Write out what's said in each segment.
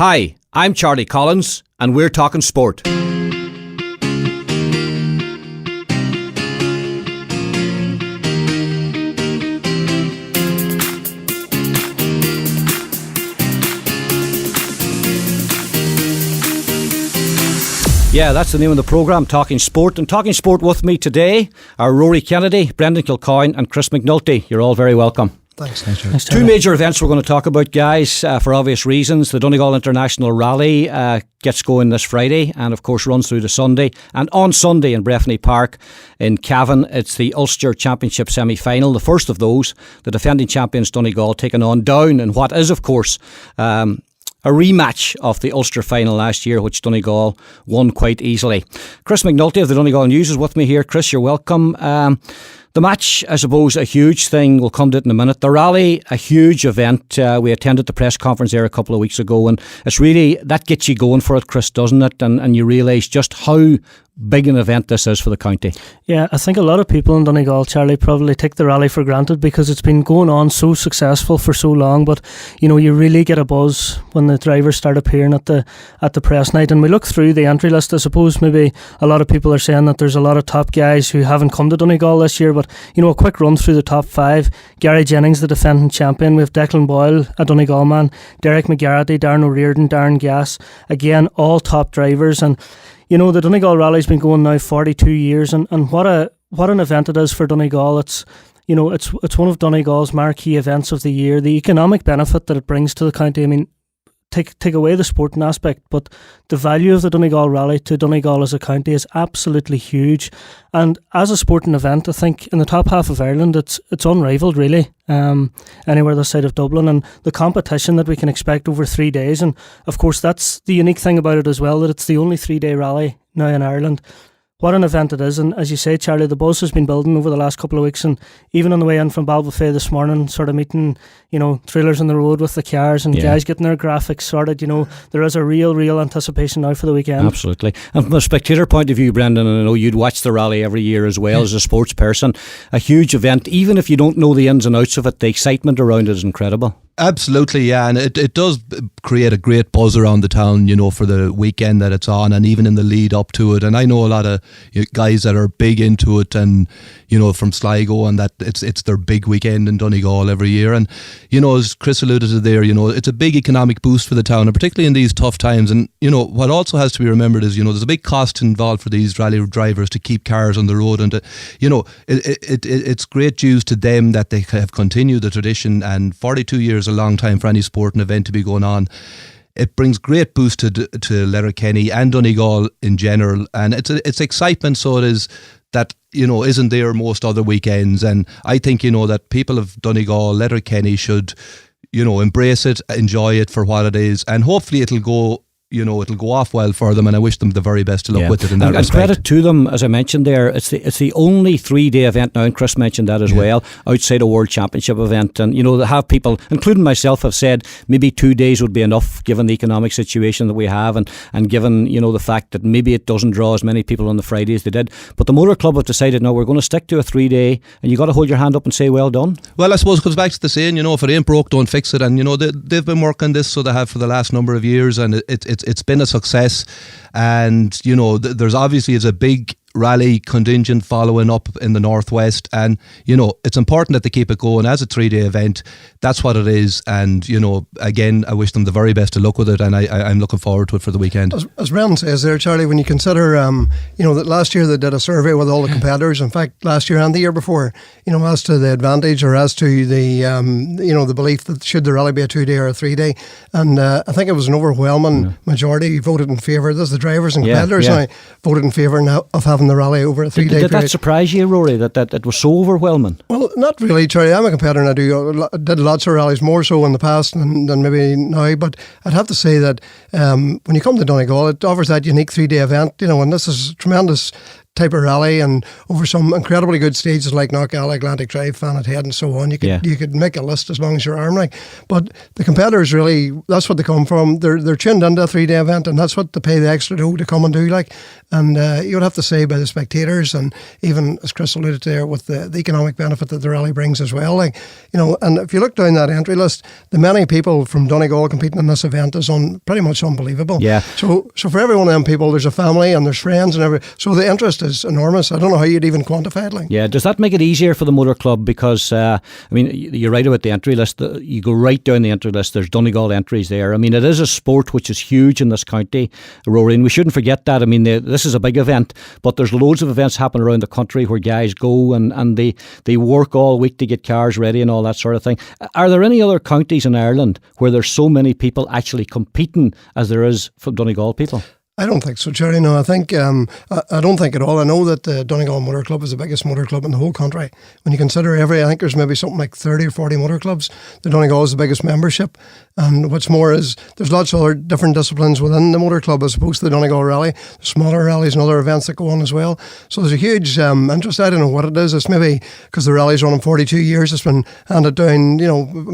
Hi, I'm Charlie Collins, and we're talking sport. Yeah, that's the name of the programme, Talking Sport. And talking sport with me today are Rory Kennedy, Brendan Kilcoyne and Mc Nulty. You're all very welcome. Thanks. Two major events we're going to talk about, guys, for obvious reasons. The Donegal International Rally gets going this Friday and, of course, runs through to Sunday. And on Sunday in Breffni Park in Cavan, it's the Ulster Championship semi-final, the first of those. The defending champions Donegal taking on Down in what is, of course, a rematch of the Ulster final last year, which Donegal won quite easily. Mc Nulty of the Donegal News is with me here. Chris, you're welcome. The match, I suppose, a huge thing. We'll come to it in a minute. The rally, a huge event. We attended the press conference there a couple of weeks ago, and it's really, that gets you going for it, Chris, doesn't it? And you realise just how big an event this is for the county. Yeah, I think a lot of people in Donegal, Charlie, probably take the rally for granted because it's been going on so successful for so long. But you know, you really get a buzz when the drivers start appearing at the press night. And we look through the entry list. I suppose maybe a lot of people are saying that there's a lot of top guys who haven't come to Donegal this year. But you know, a quick run through the top five: Gary Jennings, the defending champion. We have Declan Boyle, a Donegal man; Derek McGarrity, Darren O'Riordan, Darren Gass. Again, all top drivers. And you know, the Donegal Rally's been going now 42 years, and what an event it is for Donegal. It's, you know, it's one of Donegal's marquee events of the year. The economic benefit that it brings to the county, I mean, take away the sporting aspect, but the value of the Donegal Rally to Donegal as a county is absolutely huge. And as a sporting event, I think in the top half of Ireland, it's unrivalled really, anywhere this side of Dublin, and the competition that we can expect over 3 days. And of course, that's the unique thing about it as well, that it's the only 3-day rally now in Ireland. What an event it is. And as you say, Charlie, the buzz has been building over the last couple of weeks, and even on the way in from Balbafay this morning, sort of meeting, you know, trailers on the road with the cars and guys getting their graphics sorted. You know, there is a real anticipation now for the weekend. Absolutely. And from a spectator point of view, Brendan, and I know you'd watch the rally every year as well as a sports person, a huge event. Even if you don't know the ins and outs of it, the excitement around it is incredible. Absolutely, yeah, and it does create a great buzz around the town, you know, for the weekend that it's on, and even in the lead up to it. And I know a lot of guys that are big into it, and you know, from Sligo, and that it's their big weekend in Donegal every year. And you know, as Chris alluded to there, you know, it's a big economic boost for the town, and particularly in these tough times. And you know, what also has to be remembered is, you know, there's a big cost involved for these rally drivers to keep cars on the road, and you know, it's great dues to them that they have continued the tradition. And 42 years a long time for any sporting event to be going on. It brings great boost to Letterkenny and Donegal in general, and it's excitement. So it is that, you know, isn't there most other weekends. And I think, you know, that people of Donegal, Letterkenny should, you know, embrace it, enjoy it for what it is, and hopefully it'll go off well for them, and I wish them the very best to look with it in that respect. And credit to them, as I mentioned there, it's the only 3-day event now, and Chris mentioned that as well, outside a World Championship event. And you know, they have people, including myself, have said maybe 2 days would be enough given the economic situation that we have, and given, you know, the fact that maybe it doesn't draw as many people on the Friday as they did. But the Motor Club have decided, no, we're going to stick to a 3-day, and you got to hold your hand up and say well done. Well, I suppose it comes back to the saying, you know, if it ain't broke, don't fix it. And you know, they've been working this, so they have, for the last number of years, and it's been a success. And you know, there's obviously is a big rally contingent following up in the northwest, and you know, it's important that they keep it going as a 3-day event. That's what it is. And you know, again, I wish them the very best of luck with it, and I'm looking forward to it for the weekend. As Brendan says there, Charlie, when you consider you know, that last year they did a survey with all the competitors, in fact last year and the year before, you know, as to the advantage or as to the you know, the belief that should the rally be a 2-day or a 3-day, and I think it was an overwhelming majority voted in favour. There's the drivers and competitors now voted in favour now of having the rally over a 3-day period. Did that surprise you, Rory, that it was so overwhelming? Well, not really, Charlie. I'm a competitor, and I did lots of rallies, more so in the past than maybe now, but I'd have to say that when you come to Donegal, it offers that unique 3-day event, you know, and this is tremendous type of rally, and over some incredibly good stages like Knockall, Atlantic Drive, Fanet Head, and so on. You could make a list as long as your arm, like. But the competitors really, that's what they come from. They're tuned into a 3-day event, and that's what they pay the extra dough to come and do, like. And you would have to say by the spectators, and even as Chris alluded to there, with the economic benefit that the rally brings as well, like, and if you look down that entry list, the many people from Donegal competing in this event is pretty much unbelievable. Yeah. So for every one of them people, there's a family and there's friends and so the interest is enormous. I don't know how you'd even quantify it. Like. Yeah, does that make it easier for the motor club? Because you're right about the entry list. You go right down the entry list. There's Donegal entries there. I mean, it is a sport which is huge in this county, Rory, and we shouldn't forget that. I mean, this is a big event, but there's loads of events happening around the country where guys go and they work all week to get cars ready and all that sort of thing. Are there any other counties in Ireland where there's so many people actually competing as there is from Donegal people? I don't think so, Jerry. No, I think I don't think at all. I know that the Donegal Motor Club is the biggest motor club in the whole country. When you consider I think there's maybe something like 30 or 40 motor clubs. The Donegal is the biggest membership. And what's more is there's lots of other different disciplines within the motor club as opposed to the Donegal Rally. There's smaller rallies and other events that go on as well. So there's a huge interest. I don't know what it is. It's maybe because the rally's running 42 years. It's been handed down.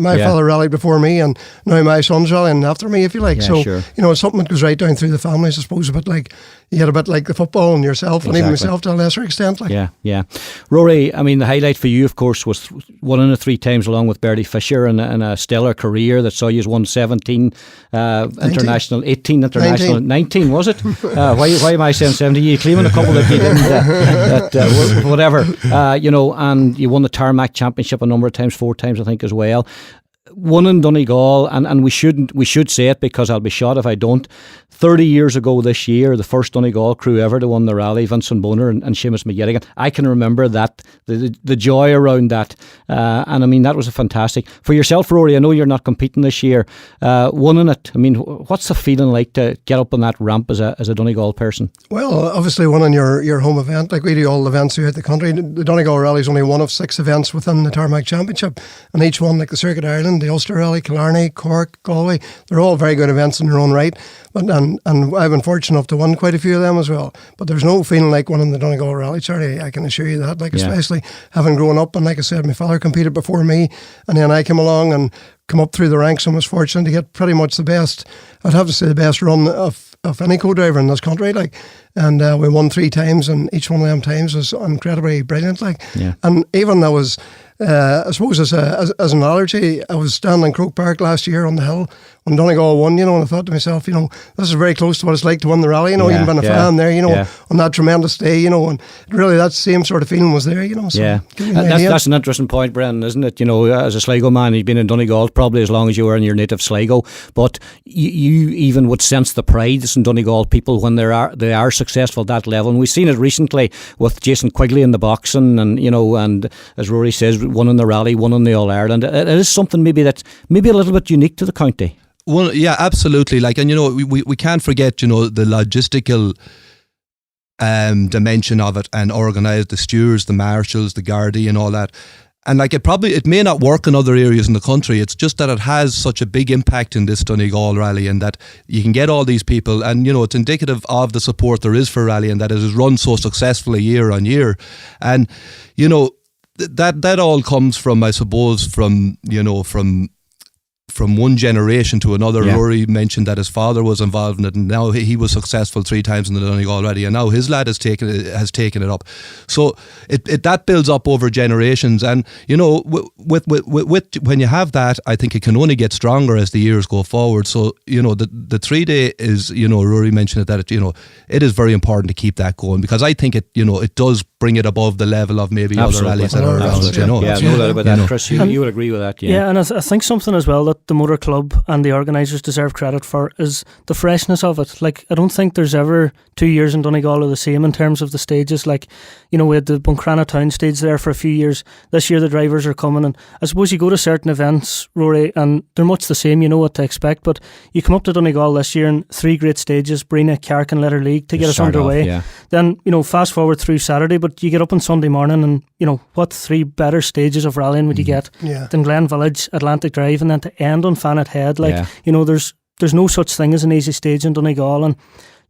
My father rallied before me, and now my son's rallying after me, if you like. Yeah, so sure. It's something that goes right down through the families, I suppose. A bit like you get a bit like the football and yourself, and even myself to a lesser extent. Like. Yeah. Rory, I mean, the highlight for you, of course, was winning it 3 times along with Bertie Fisher in a stellar career that saw you won 17 international, 18 international, 19 was it? Why am I saying 17? You claiming a couple that you didn't, whatever. And you won the Tarmac Championship a number of times, 4 times I think as well. One in Donegal, and we should say it because I'll be shot if I don't. 30 years ago this year, the first Donegal crew ever to win the rally, Vincent Boner and Seamus McGettigan. I can remember that, the joy around that. And I mean, that was a fantastic. For yourself, Rory, I know you're not competing this year. Winning it, I mean, what's the feeling like to get up on that ramp as a Donegal person? Well, obviously winning your home event, like we do all the events throughout the country. The Donegal Rally is only one of 6 events within the Tarmac Championship. And each one, like the Circuit Ireland, the Ulster Rally, Killarney, Cork, Galway, they're all very good events in their own right. But and I've been fortunate enough to win quite a few of them as well. But there's no feeling like winning the Donegal Rally, Charlie. I can assure you that. Like especially having grown up, and like I said, my father competed before me, and then I came along and come up through the ranks and was fortunate to get pretty much the best. I'd have to say the best run of any co-driver in this country. Like, and we won 3 times, and each one of them times was incredibly brilliant. Like, and even that was. I suppose as an analogy, I was standing in Croke Park last year on the hill when Donegal won, and I thought to myself, this is very close to what it's like to win the rally, even being a fan there, on that tremendous day, and really that same sort of feeling was there, so that's an interesting point, Brendan, isn't it? As a Sligo man, you've been in Donegal probably as long as you were in your native Sligo, but you even would sense the pride in Donegal people when they are successful at that level, and we've seen it recently with Jason Quigley in the boxing, and and as Rory says, one in the rally, one in the All Ireland. It is something maybe that's a little bit unique to the county. Well, yeah, absolutely. Like, and we can't forget, the logistical dimension of it, and organise the stewards, the marshals, the Gardaí, and all that. And like it may not work in other areas in the country. It's just that it has such a big impact in this Donegal rally, and that you can get all these people, and it's indicative of the support there is for rally, and that it has run so successfully year on year, and that all comes from, I suppose, from one generation to another. Rory mentioned that his father was involved in it, and now he was successful 3 times in the Donegal already, and now his lad has taken it up. So it that builds up over generations, and with when you have that, I think it can only get stronger as the years go forward. So the 3-day is, Rory mentioned it, that it is very important to keep that going, because I think it does bring it above the level of maybe other rallies that are around. No doubt about that. Chris, you would agree with that. Yeah, and I think something as well that the motor club and the organisers deserve credit for is the freshness of it. Like, I don't think there's ever 2 years in Donegal are the same in terms of the stages. Like, we had the Buncrana Town stage there for a few years. This year the drivers are coming, and I suppose you go to certain events, Rory, and they're much the same, you know what to expect, but you come up to Donegal this year and 3 great stages, Brina, Carrick and Letter League to get us underway. Then, fast forward through Saturday, but you get up on Sunday morning and, what 3 better stages of rallying would you get than Glen Village, Atlantic Drive, and then to end on Fanet Head. Like, there's no such thing as an easy stage in Donegal, and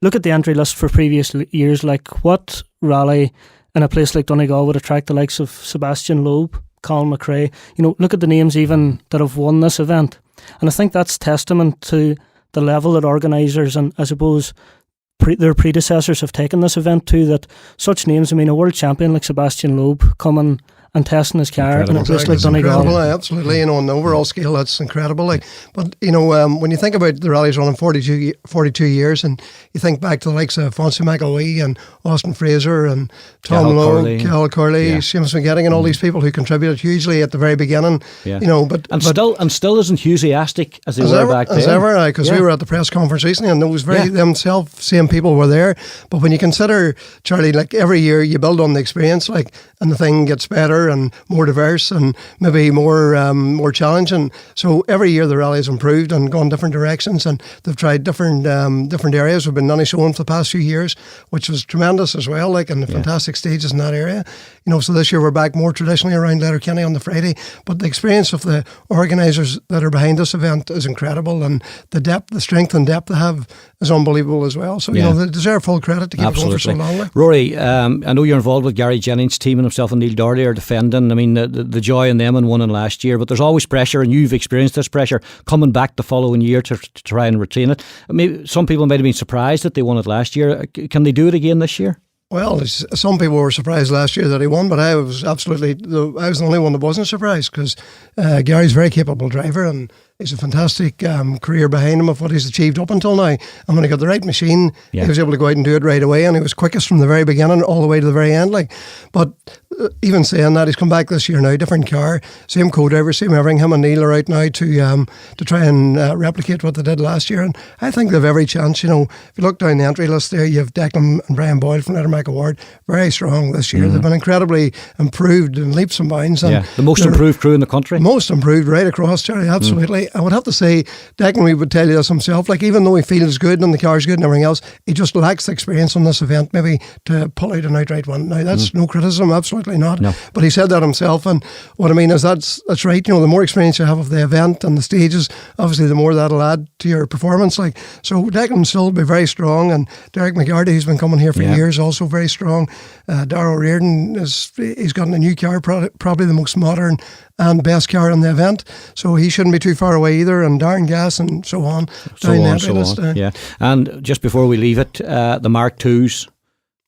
look at the entry list for previous years. Like, what rally in a place like Donegal would attract the likes of Sebastian Loeb, Colin McRae? Look at the names even that have won this event. And I think that's testament to the level that organisers and, I suppose, their predecessors have taken this event to, that such names, a world champion like Sebastian Loeb coming and testing his car in a place like Donegal. Absolutely, on the overall scale, that's incredible. But when you think about the rallies running 42 years, and you think back to the likes of Fonzie McElwee and Austin Fraser and Tom Lowe, Cal Corley, Seamus McGetting, and all these people who contributed hugely at the very beginning. Still as enthusiastic as they were back then. As ever, because we were at the press conference recently, and those same people were there. But when you consider, Charlie, like every year you build on the experience, and the thing gets better and more diverse and maybe more challenging. So every year the rally has improved and gone different directions, and they've tried different areas. We've been showing for the past few years, which was tremendous as well, and the fantastic stages in that area. So this year we're back more traditionally around Letterkenny on the Friday. But the experience of the organisers that are behind this event is incredible, and the strength and depth they have is unbelievable as well. So they deserve full credit to keep it going for so long. Rory, I know you're involved with Gary Jennings' team, and himself and Neil Doherty are defending. The joy in them and winning last year, but there's always pressure, and you've experienced this pressure coming back the following year to try and retain it. Maybe some people might have been surprised that they won it last year. Can they do it again this year? Well, some people were surprised last year that he won, but I was the only one that wasn't surprised, because Gary's a very capable driver, and he's a fantastic career behind him of what he's achieved up until now. And when he got the right machine, he was able to go out and do it right away, and he was quickest from the very beginning all the way to the very end. But even saying that, he's come back this year now, different car, same co-driver, same everything. Him and Neil are out now to try and replicate what they did last year, and I think they've every chance. If you look down the entry list there, you have Declan and Brian Boyle from Lettermack Award, very strong this year. They've been incredibly improved in leaps and bounds. And the most improved crew in the country. Most improved right across, Jerry, absolutely. I would have to say, Declan, we would tell you this himself, even though he feels good and the car's good and everything else, he just lacks the experience on this event maybe to pull out an outright one. Now, that's no criticism, absolutely not. No. But he said that himself, and what I mean is that's right. The more experience you have of the event and the stages, obviously the more that'll add to your performance. So Declan will still be very strong, and Derek McGarty, who's been coming here for years, also very strong. Darryl Reardon, he's gotten a new car, probably the most modern and best car in the event, so he shouldn't be too far away either, and Darren Gass and so on. And just before we leave it, the Mark IIs,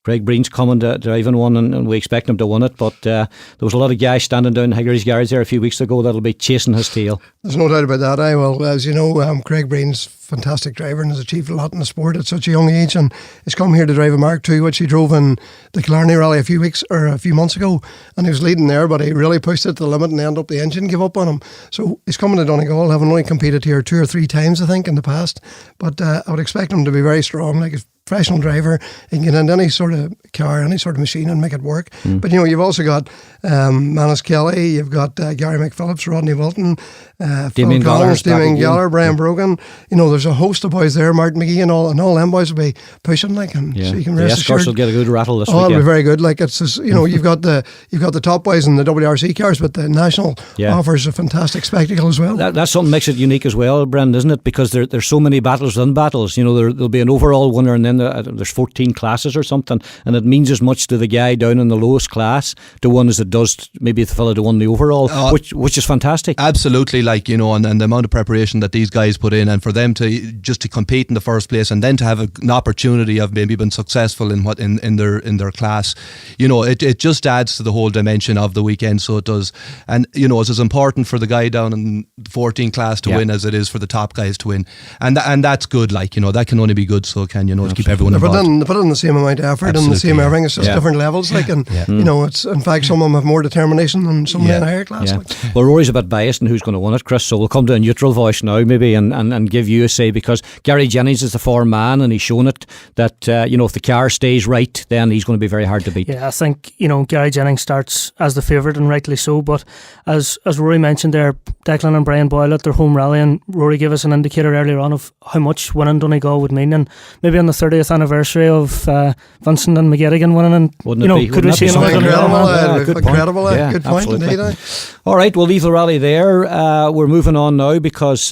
Craig Breen's coming to driving one, and we expect him to win it, but there was a lot of guys standing down in Higgery's garage there a few weeks ago that'll be chasing his tail. There's no doubt about that. Well, as you know, Craig Breen's a fantastic driver and has achieved a lot in the sport at such a young age, and he's come here to drive a Mark II, which he drove in the Killarney Rally a few months ago, and he was leading there, but he really pushed it to the limit, and ended up the engine gave up on him. So he's coming to Donegal, having only competed here 2 or 3 times, I think, in the past, but I would expect him to be very strong, a professional driver. He can get into any sort of car, any sort of machine, and make it work. But you've also got Manus Kelly, you've got Gary McPhillips, Rodney Wilton, Damien Galler, Brian Brogan. There's a host of boys there, Martin McGee and all them boys will be pushing, so you can rest assured. The escorts will get a good rattle this weekend. It'll be very good. It's just, you've got the top boys in the WRC cars, but the national offers a fantastic spectacle as well. That's something makes it unique as well, Brendan, isn't it? Because there's so many battles within battles. There'll be an overall winner, and then there's 14 classes or something, and it means as much to the guy down in the lowest class to win as it does maybe the fella to win the overall, which is fantastic. Absolutely, and the amount of preparation that these guys put in, and for them to compete in the first place, and then to have an opportunity of maybe being successful in their class, it just adds to the whole dimension of the weekend. So it does, and it's as important for the guy down in the 14 class to win as it is for the top guys to win, and that's good. That can only be good. So it can to keep everyone involved. They put in the same amount of effort and the same everything. It's just different levels. It's in fact some of them have more determination than somebody in a higher class. Well, Rory's a bit biased in who's going to win it, Chris. So we'll come to a neutral voice now, maybe, and give you a say, because Gary Jennings is the form man, and he's shown it that if the car stays right, then he's going to be very hard to beat. Yeah, I think Gary Jennings starts as the favourite, and rightly so. But as Rory mentioned there, Declan and Brian Boyle at their home rally, and Rory gave us an indicator earlier on of how much winning Donegal would mean, and maybe on the 30th anniversary of Vincent and McGettigan winning, and could we see another incredible? Good point indeed. All right, we'll leave the rally there. We're moving on now because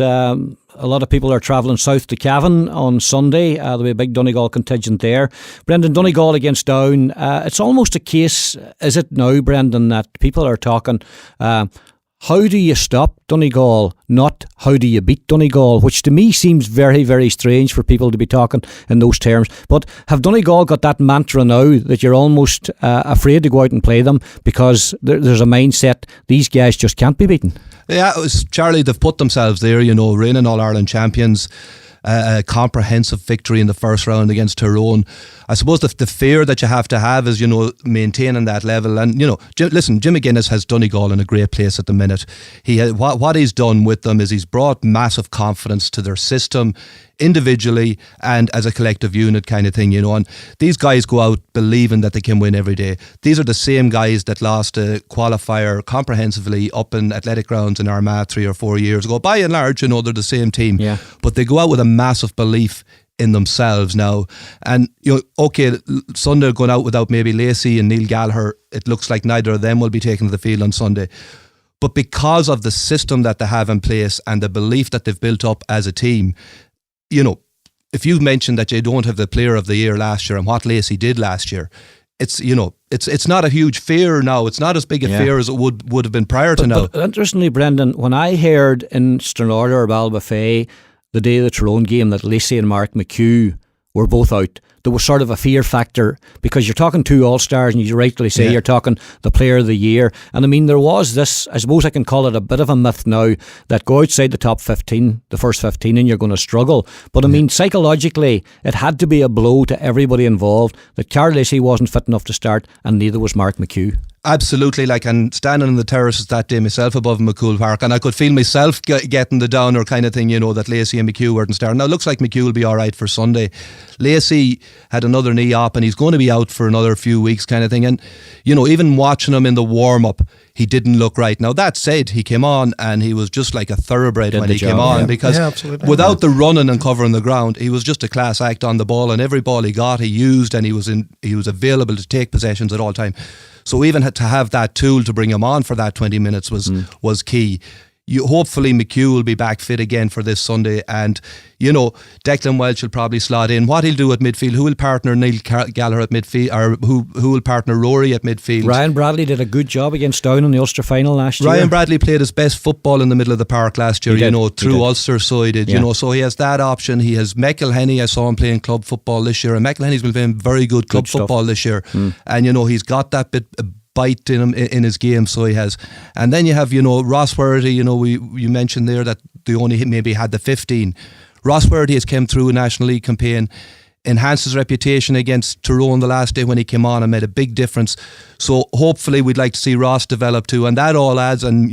a lot of people are travelling south to Cavan on Sunday. There'll be a big Donegal contingent there. Brendan, Donegal against Down. It's almost a case, is it now, Brendan, that people are talking, how do you stop Donegal, not how do you beat Donegal, which to me seems very, very strange for people to be talking in those terms. But have Donegal got that mantra now that you're almost afraid to go out and play them because there's a mindset these guys just can't be beaten? Yeah, it was Charlie, they've put themselves there, reigning All-Ireland champions, a comprehensive victory in the first round against Tyrone. I suppose the fear that you have to have is, maintaining that level. And, Jim McGuinness has Donegal in a great place at the minute. What he's done with them is he's brought massive confidence to their system, individually and as a collective unit kind of thing, and these guys go out believing that they can win every day. These are the same guys that lost a qualifier comprehensively up in Athletic Grounds in Armagh 3 or 4 years ago. By and large, they're the same team, but they go out with a massive belief in themselves now. And Sunday going out without maybe Lacey and Neil Gallagher, it looks like neither of them will be taken to the field on Sunday. But because of the system that they have in place and the belief that they've built up as a team, if you mentioned that you don't have the player of the year last year and what Lacey did last year, it's not a huge fear now. It's not as big a fear as it would have been prior to now. But interestingly, Brendan, when I heard in Stranraer or Balbafay the day of the Tyrone game that Lacey and Mark McHugh were both out, there was sort of a fear factor because you're talking two All-Stars and you rightly say you're talking the player of the year. And I mean, there was this, I suppose I can call it a bit of a myth now, that go outside the top 15, the first 15, and you're going to struggle. But I mean, psychologically, it had to be a blow to everybody involved that Carl Lacey wasn't fit enough to start and neither was Mark McHugh. Absolutely, and standing in the terraces that day myself above McCool Park, and I could feel myself getting the downer kind of thing, that Lacey and McHugh weren't starting. Now it looks like McHugh will be alright for Sunday. Lacey had another knee op and he's going to be out for another few weeks kind of thing, and even watching him in the warm-up, he didn't look right. Now that said, he came on and he was just like a thoroughbred when he came on, because without the running and covering the ground, he was just a class act on the ball, and every ball he got he used, and he was available to take possessions at all time. So even to have that tool to bring him on for that 20 minutes was key. Hopefully McHugh will be back fit again for this Sunday, and Declan Welch will probably slot in. What he'll do at midfield, who will partner Neil Gallagher at midfield, or who will partner Rory at midfield? Ryan Bradley did a good job against Down in the Ulster final last year. Ryan Bradley played his best football in the middle of the park last year, through Ulster, so he did, so he has that option. He has Mc Nulty, I saw him playing club football this year, and Mc Nulty's been playing very good club football this year, and he's got that bit bite in him in his game, so he has. And then you have Ross Worthy, you mentioned there that they only maybe had the 15. Ross Worthy has come through a National League campaign, enhanced his reputation against Tyrone the last day when he came on and made a big difference. So hopefully we'd like to see Ross develop too, and that all adds. And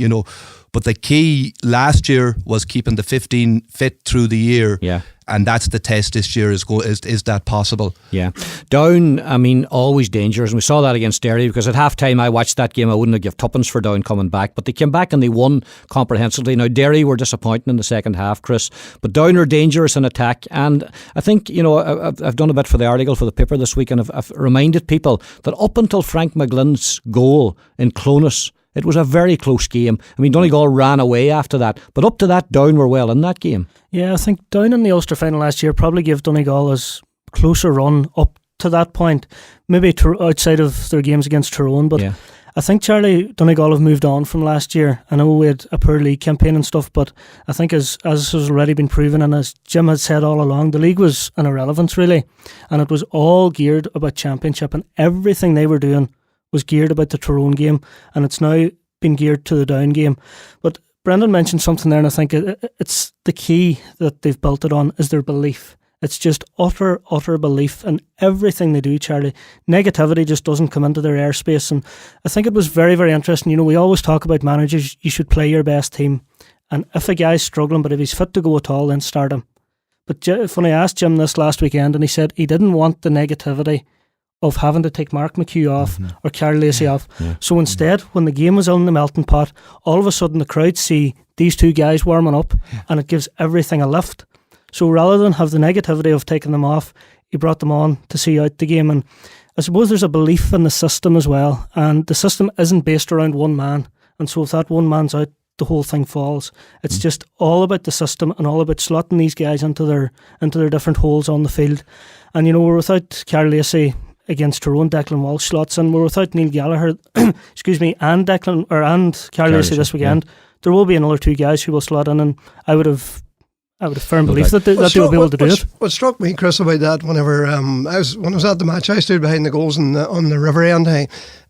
but the key last year was keeping the 15 fit through the year. Yeah. And that's the test this year, is that possible? Yeah. Down, I mean, always dangerous. And we saw that against Derry, because at half time I watched that game. I wouldn't have given tuppence for Down coming back. But they came back and they won comprehensively. Now, Derry were disappointing in the second half, Chris. But Down are dangerous in attack. And I think, I've done a bit for the article for the paper this week, and I've reminded people that up until Frank McGlynn's goal in Clonus, it was a very close game. I mean, Donegal ran away after that, but up to that, Down were well in that game. Yeah, I think Down in the Ulster final last year probably gave Donegal as closer run up to that point, maybe outside of their games against Tyrone. But I think, Charlie, Donegal have moved on from last year. I know we had a poor league campaign and stuff, but I think as has already been proven, and as Jim had said all along, the league was an irrelevance really, and it was all geared about championship, and everything they were doing was geared about the Tyrone game, and it's now been geared to the Down game. But Brendan mentioned something there, and I think it's the key that they've built it on is their belief. It's just utter belief in everything they do, Charlie. Negativity just doesn't come into their airspace, and I think it was very, very interesting. We always talk about managers, you should play your best team, and if a guy's struggling, but if he's fit to go at all, then start him. But when I asked Jim this last weekend, and he said he didn't want the negativity of having to take Mark McHugh off or Carl Lacey off. So instead, when the game was on the melting pot, all of a sudden the crowd see these two guys warming up, and it gives everything a lift. So rather than have the negativity of taking them off, he brought them on to see out the game. And I suppose there's a belief in the system as well, and the system isn't based around one man. And so if that one man's out, the whole thing falls. It's just all about the system and all about slotting these guys into their different holes on the field. And we're without Carl Lacey against Tyrone, Declan Walsh slots, and we're without Neil Gallagher, excuse me, and Carl Lacey this weekend. There will be another 2 guys who will slot in, and I would have firm belief that they will be able to do it. What struck me, Chris, about that, whenever when I was at the match, I stood behind the goals on the river end,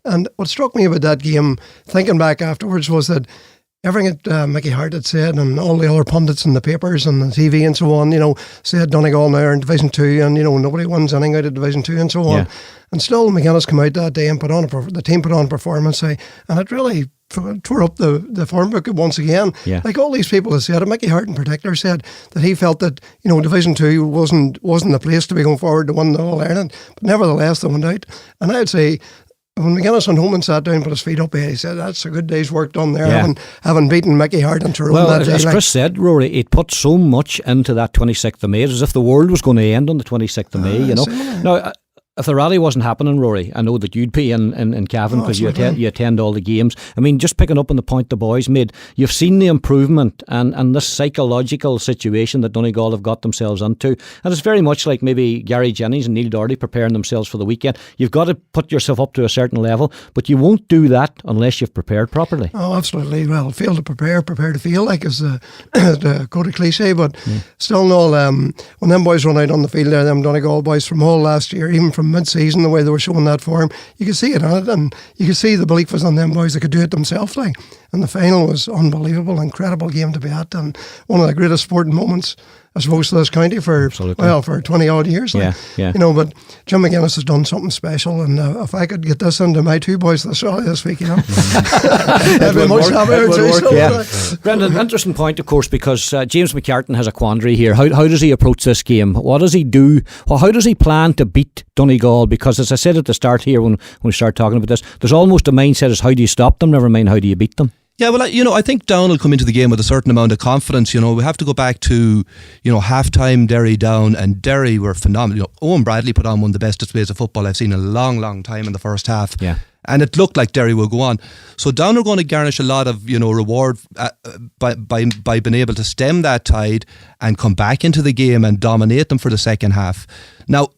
and what struck me about that game, thinking back afterwards, was that everything that Mickey Hart had said, and all the other pundits in the papers and the TV and so on, said Donegal now are in Division 2, and nobody wins anything out of Division 2 and so on. Yeah. And still, McGuinness came out that day and the team put on a performance, and it really tore up the form book once again. Yeah. Like all these people have said, and Mickey Hart in particular said that he felt that Division 2 wasn't the place to be going forward to win the All Ireland, but nevertheless they went out. And I'd say when McGuinness went home and sat down and put his feet up, he said that's a good day's work done there, having beaten Mickey Hart and Tyrone that day. As Chris said, Rory, it put so much into that 26th of May, as if the world was going to end on the 26th of May. Now, if the rally wasn't happening, Rory, I know that you'd be in Cavan because you attend all the games. I mean, just picking up on the point the boys made, you've seen the improvement and this psychological situation that Donegal have got themselves into. And it's very much like maybe Gary Jennings and Neil Doherty preparing themselves for the weekend. You've got to put yourself up to a certain level, but you won't do that unless you've prepared properly. Oh, absolutely. Well, fail to prepare to feel, like is the code of cliche, but still no. When them boys run out on the field there, them Donegal boys from all last year, even from mid-season, the way they were showing that form, you could see it on it, and you could see the belief was on them boys that could do it themselves. And the final was unbelievable, incredible game to be at, and one of the greatest sporting moments, I suppose, to this county for 20 odd years. But Jim McGuinness has done something special, and if I could get this into my 2 boys this week, I'd be much happier too. Brendan, interesting point, of course, because James McCartan has a quandary here. How does he approach this game? What does he do? How does he plan to beat Donegal? Because as I said at the start here, when we start talking about this, there's almost a mindset as how do you stop them, never mind how do you beat them. Yeah, well, I think Down will come into the game with a certain amount of confidence. We have to go back to, half-time Derry down, and Derry were phenomenal. Owen Bradley put on one of the best displays of football I've seen in a long, long time in the first half. Yeah. And it looked like Derry will go on. So Down are going to garnish a lot of, reward by being able to stem that tide and come back into the game and dominate them for the second half. Now,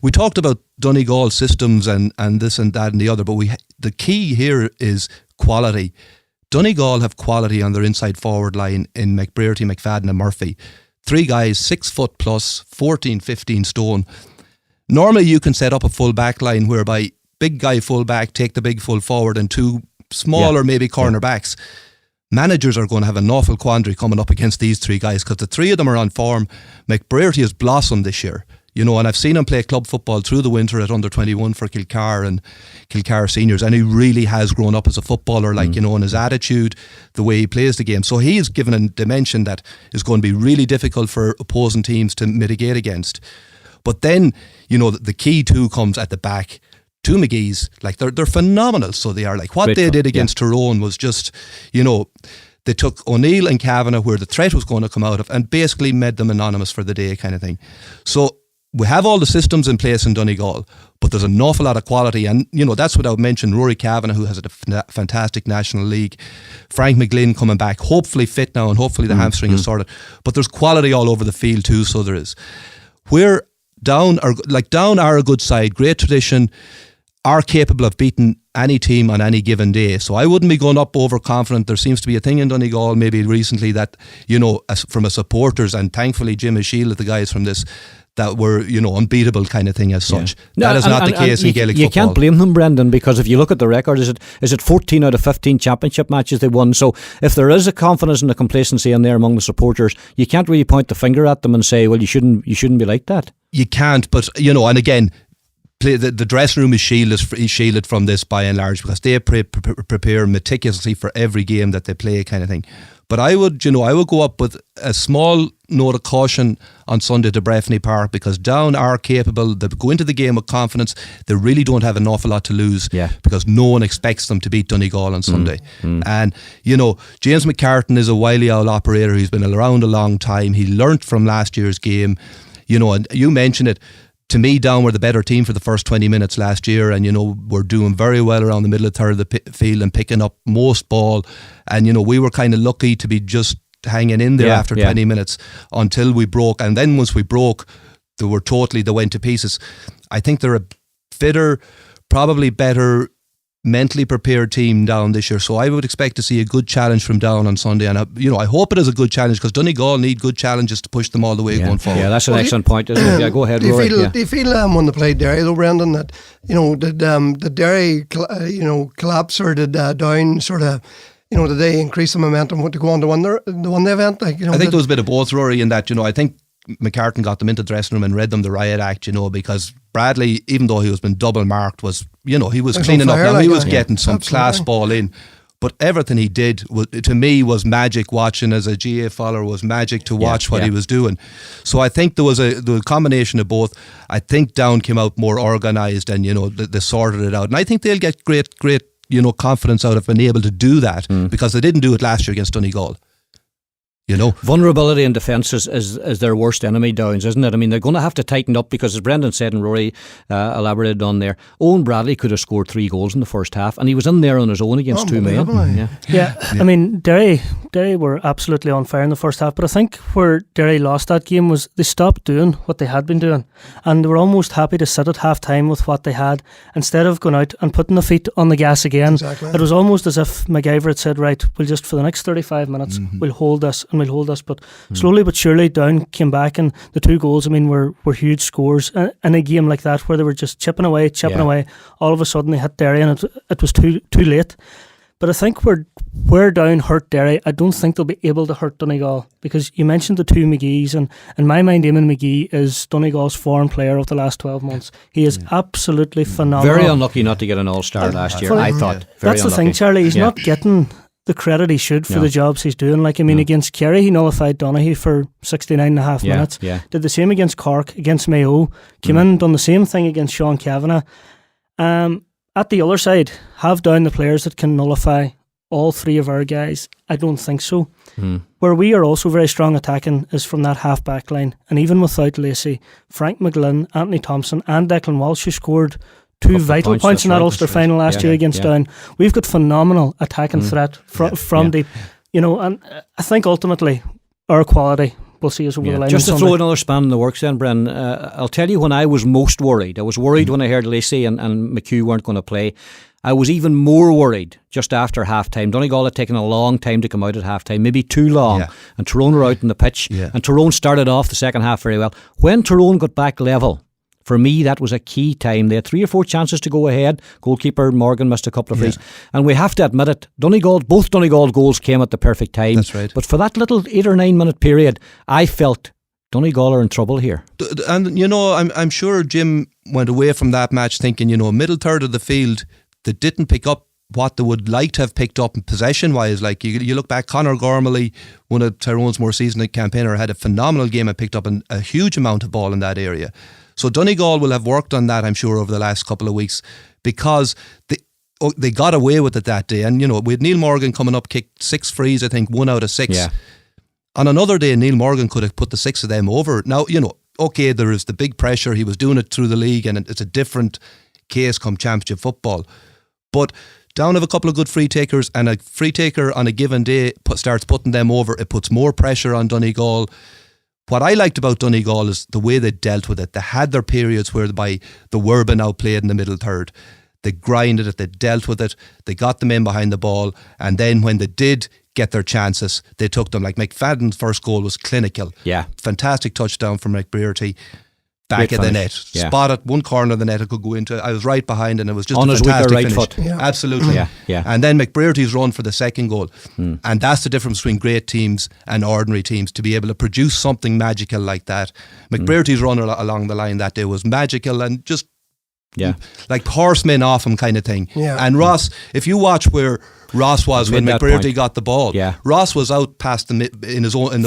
we talked about Donegal systems and this and that and the other, but the key here is quality. Donegal have quality on their inside forward line in McBrearty, McFadden and Murphy. 3 guys, 6 foot plus, 14, 15 stone. Normally you can set up a full back line whereby big guy full back, take the big full forward and 2 smaller maybe corner backs. Managers are going to have an awful quandary coming up against these 3 guys because the 3 of them are on form. McBrearty has blossomed this year. And I've seen him play club football through the winter at under 21 for Kilcar and Kilcar seniors, and he really has grown up as a footballer, in his attitude, the way he plays the game. So he's given a dimension that is going to be really difficult for opposing teams to mitigate against. But then, the key too comes at the back. 2 McGee's, they're phenomenal. So they are what they did against Tyrone was just, they took O'Neill and Kavanagh where the threat was going to come out of and basically made them anonymous for the day kind of thing. So we have all the systems in place in Donegal, but there's an awful lot of quality, and that's without mentioning Rory Kavanagh, who has a fantastic National League. Frank McGlynn coming back, hopefully fit now, and hopefully the hamstring is sorted. But there's quality all over the field too, so there is. Where Down are a good side, great tradition, are capable of beating any team on any given day. So I wouldn't be going up overconfident. There seems to be a thing in Donegal maybe recently that, from a supporters, and thankfully Jim has shielded the guys from this, that were, unbeatable kind of thing as such. That is not the case in Gaelic football. You can't blame them, Brendan, because if you look at the record, is it 14 out of 15 championship matches they won? So if there is a confidence and a complacency in there among the supporters, you can't really point the finger at them and say, well, you shouldn't be like that. You can't, but, and again, the dressing room is shielded from this by and large because they prepare meticulously for every game that they play kind of thing. But I would go up with a small note of caution on Sunday to Breffni Park because Down are capable. They go into the game with confidence. They really don't have an awful lot to lose because no one expects them to beat Donegal on Sunday. And, James McCartan is a wily owl operator. He's been around a long time. He learnt from last year's game. And you mentioned it. to me, Down were the better team for the first 20 minutes last year, and we're doing very well around the middle of the third of the field and picking up most ball, and we were kind of lucky to be just hanging in there after 20 minutes until we broke, and then once we broke, they went to pieces. I think they're a fitter, probably better, mentally prepared team Down this year, so I would expect to see a good challenge from Down on Sunday, and I hope it is a good challenge, because Donegal need good challenges to push them all the way going forward. Yeah, that's an excellent point, isn't it? Yeah, go ahead, Rory. Do you feel when they played Derry though, Brendan, that did Derry collapse, or did Down sort of did they increase the momentum to go on to win the event? I think there was a bit of both, Rory, in that I think McCartan got them into the dressing room and read them the riot act, because Bradley, even though he was been double marked, was he was cleaning up. Now he was getting some class ball in, but everything he did to me was magic. Watching as a GAA follower was magic to watch what he was doing. So I think there was a combination of both. I think Down came out more organised, and they sorted it out, and I think they'll get great confidence out of being able to do that, because they didn't do it last year against Donegal. Vulnerability in defence is their worst enemy, Downs, isn't it? I mean, they're going to have to tighten up, because as Brendan said and Rory elaborated on there, Owen Bradley could have scored 3 goals in the first half, and he was in there on his own against 2 men. Yeah. I mean, Derry were absolutely on fire in the first half, but I think where Derry lost that game was they stopped doing what they had been doing, and they were almost happy to sit at half time with what they had instead of going out and putting the feet on the gas again. Exactly. It was almost as if MacGyver had said, right, we'll just for the next 35 minutes we'll hold this, but slowly but surely Down came back, and the 2 goals, I mean, were huge scores in a game like that, where they were just chipping away. All of a sudden they hit Derry, and it was too late. But I think where Down hurt Derry, I don't think they'll be able to hurt Donegal, because you mentioned the 2 McGees, and in my mind Eamon McGee is Donegal's foreign player of the last 12 months. He is absolutely phenomenal. Very unlucky not to get an All-Star last year, I thought. That's the thing, Charlie, he's not getting the credit he should for the jobs he's doing. Against Kerry, he nullified Donaghy for 69.5 minutes. Did the same against Cork, against Mayo, came in, done the same thing against Sean Kavanagh. At the other side, have Down the players that can nullify all 3 of our guys? I don't think so. Where we are also very strong attacking is from that half-back line, and even without Lacey, Frank McGlynn, Anthony Thompson and Declan Walsh, who scored 2 vital points in that Ulster final last year against Down. We've got phenomenal attacking threat from deep, and I think ultimately our quality will see us over the line. Just to throw another span in the works then, Bren, I'll tell you when I was most worried. I was worried when I heard Lacey and McHugh weren't going to play. I was even more worried just after half-time. Donegal had taken a long time to come out at half-time, maybe too long, and Tyrone were out on the pitch, and Tyrone started off the second half very well. When Tyrone got back level, for me, that was a key time. They had 3 or 4 chances to go ahead. Goalkeeper Morgan missed a couple of frees. And we have to admit it, both Donegal goals came at the perfect time. That's right. But for that little 8 or 9 minute period, I felt Donegal are in trouble here. And, I'm sure Jim went away from that match thinking, middle third of the field, they didn't pick up what they would like to have picked up possession-wise. Like, you look back, Conor Gormley, one of Tyrone's more seasoned campaigners, had a phenomenal game and picked up a huge amount of ball in that area. So Donegal will have worked on that, I'm sure, over the last couple of weeks, because they got away with it that day. And, we had Neil Morgan coming up, kicked 6 frees, I think 1 out of 6. Yeah. On another day, Neil Morgan could have put the 6 of them over. Now, okay, there is the big pressure. He was doing it through the league, and it's a different case come championship football. But Down have a couple of good free takers, and a free taker on a given day starts putting them over. It puts more pressure on Donegal. What I liked about Donegal is the way they dealt with it. They had their periods whereby the Werben outplayed in the middle third. They grinded it, they dealt with it, they got them in behind the ball, and then when they did get their chances, they took them. Like McFadden's first goal was clinical. Yeah. Fantastic touchdown from McBrearty. Back of the net. Spotted one corner of the net it could go into. I was right behind, and it was just on a his fantastic right finish. foot. Absolutely. Yeah. And then McBrearty's run for the second goal. And that's the difference between great teams and ordinary teams, to be able to produce something magical like that. McBrearty's run along the line that day was magical, and just like horsemen off him kind of thing. And Ross, if you watch where Ross was when McBrearty got the ball, Ross was out past the in his own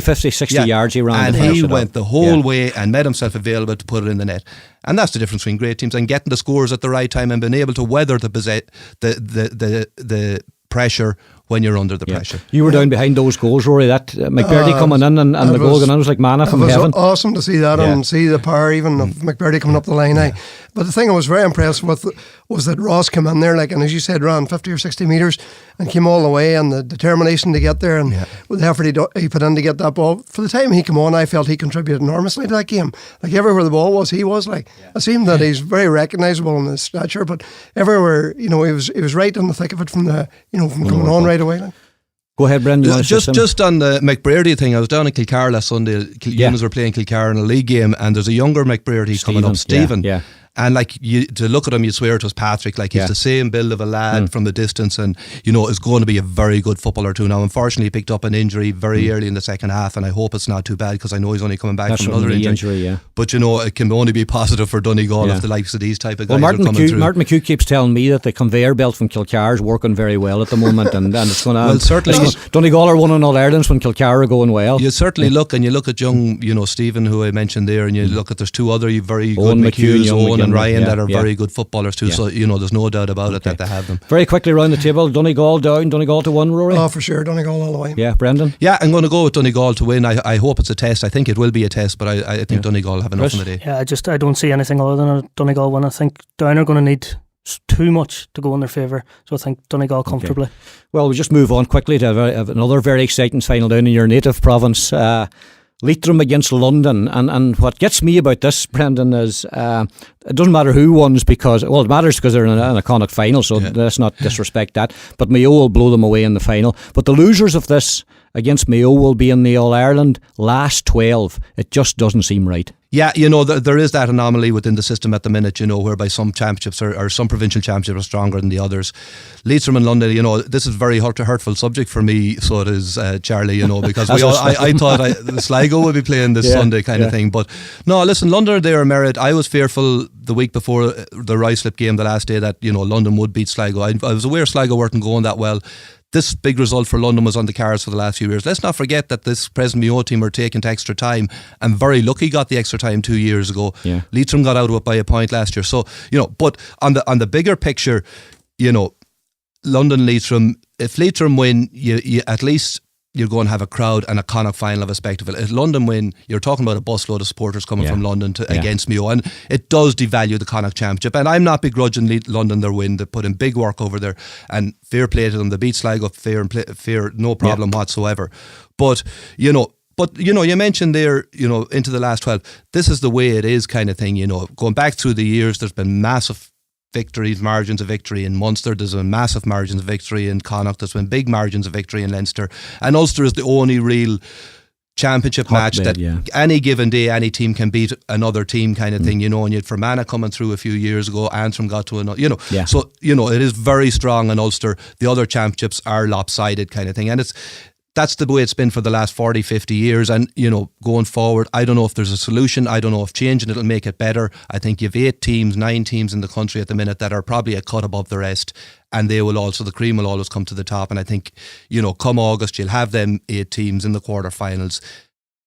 50, 60 yards he ran, and he went the whole way and made himself available to put it in the net. And that's the difference between great teams and getting the scores at the right time and being able to weather the pressure when you're under the pressure. You were down behind those goals, Rory. That McBurdy coming in and the goal going in was like manna from heaven. It was awesome to see that and see the power even of McBurdy coming up the line. But the thing I was very impressed with was that Ross came in there, and as you said, ran 50 or 60 metres and came all the way, and the determination to get there, and with the effort he put in to get that ball. For the time he came on, I felt he contributed enormously to that game. Like everywhere the ball was, he was like. It seemed that he's very recognisable in his stature, but everywhere, he was right in the thick of it from coming on right away. Like. Go ahead, Brendan. Just on the McBurdy thing, I was down in Kilcar last Sunday. Humans were playing Kilcar in a league game, and there's a younger McBurdy coming up, Stephen. Yeah. And to look at him, you swear it was Patrick. Like he's the same build of a lad from the distance, and is going to be a very good footballer too. Now, unfortunately, he picked up an injury very early in the second half, and I hope it's not too bad because I know he's only coming back from another injury. But it can only be positive for Donegal if the likes of these type of guys are coming through. Martin McHugh keeps telling me that the conveyor belt from Kilcar is working very well at the moment, and it's going to. Well, certainly, Donegal are winning All Irelands when Kilcar are going well. You certainly look at young, Stephen, who I mentioned there, and you look at there's two other very good McHughes, Owen and Ryan, that are very good footballers too. So there's no doubt about it that they have them. Very quickly round the table, Donegal down, Donegal to 1, Rory. Oh, for sure, Donegal all the way. Yeah, Brendan. Yeah, I'm going to go with Donegal to win. I hope it's a test. I think it will be a test, but I think Donegal have enough in the day. Yeah, I don't see anything other than a Donegal win. I think Down are going to need too much to go in their favour, so I think Donegal comfortably. Well, we'll just move on quickly to another very exciting final down in your native province. Leitrim against London, and what gets me about this, Brendan, is it doesn't matter who wins because it matters because they're in an iconic final, so let's not disrespect that, but Mayo will blow them away in the final. But the losers of this against Mayo will be in the All-Ireland last 12. It just doesn't seem right. Yeah, there is that anomaly within the system at the minute, whereby some championships or some provincial championships are stronger than the others. Leitrim and London, this is a very hurtful subject for me, so it is, Charlie, because I thought Sligo would be playing this Sunday kind of thing. But no, listen, London, they are merit. I was fearful the week before the Ruislip game the last day that, London would beat Sligo. I was aware Sligo weren't going that well. This big result for London was on the cards for the last few years. Let's not forget that this present Mayo team are taking to extra time, and very lucky got the extra time 2 years ago. Yeah. Leitrim got out of it by a point last year. So, but on the bigger picture, London, Leitrim, if Leitrim win, you at least you're going to have a crowd and a Connacht final of a spectacle. If London win, you're talking about a busload of supporters coming from London against Mayo, and it does devalue the Connacht Championship. And I'm not begrudging London their win. They put in big work over there, and fair play to them. They beat Sligo fair, no problem whatsoever. But you mentioned there, into the last 12, this is the way it is kind of thing. Going back through the years, there's been massive margins of victory in Munster. There's been massive margins of victory in Connacht. There's been big margins of victory in Leinster, and Ulster is the only real championship match that any given day any team can beat another team kind of thing. And you had Fermanagh coming through a few years ago, Antrim got to another, so it is very strong in Ulster. The other championships are lopsided kind of thing, and that's the way it's been for the last 40, 50 years. And, going forward, I don't know if there's a solution. I don't know if changing it'll make it better. I think you've 9 teams in the country at the minute that are probably a cut above the rest. And the cream will always come to the top. And I think, come August, you'll have them 8 teams in the quarterfinals.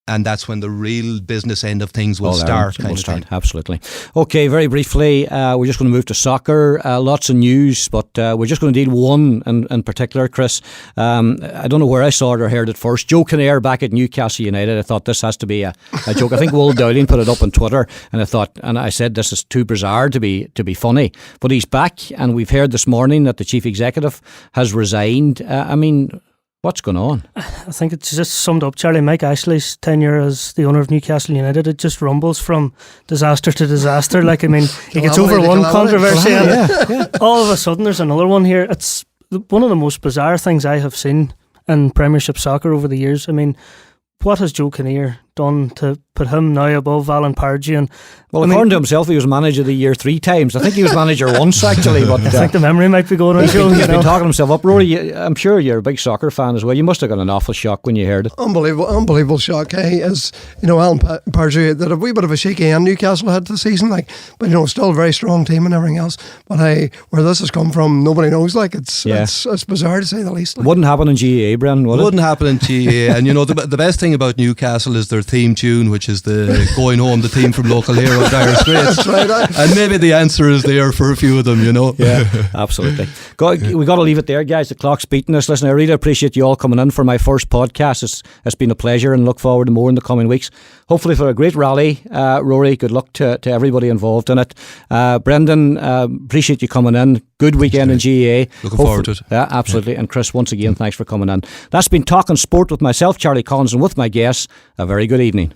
And that's when the real business end of things will start. Absolutely. Okay, very briefly, we're just going to move to soccer. Lots of news, but we're just going to deal one in particular, Chris. I don't know where I saw it or heard it first. Joe Kinnear back at Newcastle United. I thought this has to be a joke. I think Will Dowling put it up on Twitter, and I said this is too bizarre to be funny. But he's back, and we've heard this morning that the chief executive has resigned. What's going on? I think it's just summed up, Charlie. Mike Ashley's tenure as the owner of Newcastle United, it just rumbles from disaster to disaster. He gets over one controversy and all of a sudden there's another one here. It's one of the most bizarre things I have seen in Premiership soccer over the years. What has Joe Kinnear done to put him now above Alan Pardew? And according to himself, he was manager of the year 3 times. I think he was manager once actually. But I think the memory might be going on. He's been talking himself up. Rory, I'm sure you're a big soccer fan as well. You must have got an awful shock when you heard it. Unbelievable shock. As Alan Pardew, that a wee bit of a shaky end Newcastle had this season, but still a very strong team and everything else. But where this has come from, nobody knows. It's bizarre to say the least. Wouldn't happen in GAA, Brendan, would it? Wouldn't happen in GAA. And the best thing about Newcastle is they're theme tune, which is the Going Home, the theme from Local Hero, Dire Straits. That's right. And maybe the answer is there for a few of them, Yeah, absolutely. We got to leave it there, guys. The clock's beating us. Listen, I really appreciate you all coming in for my first podcast. It's been a pleasure, and look forward to more in the coming weeks. Hopefully for a great rally. Rory, good luck to everybody involved in it. Brendan, appreciate you coming in. Good weekend in GAA. Looking forward to it. Yeah, absolutely. And Chris, once again, thanks for coming in. That's been Talking Sport with myself, Charlie Collins, and with my guests. A very good evening.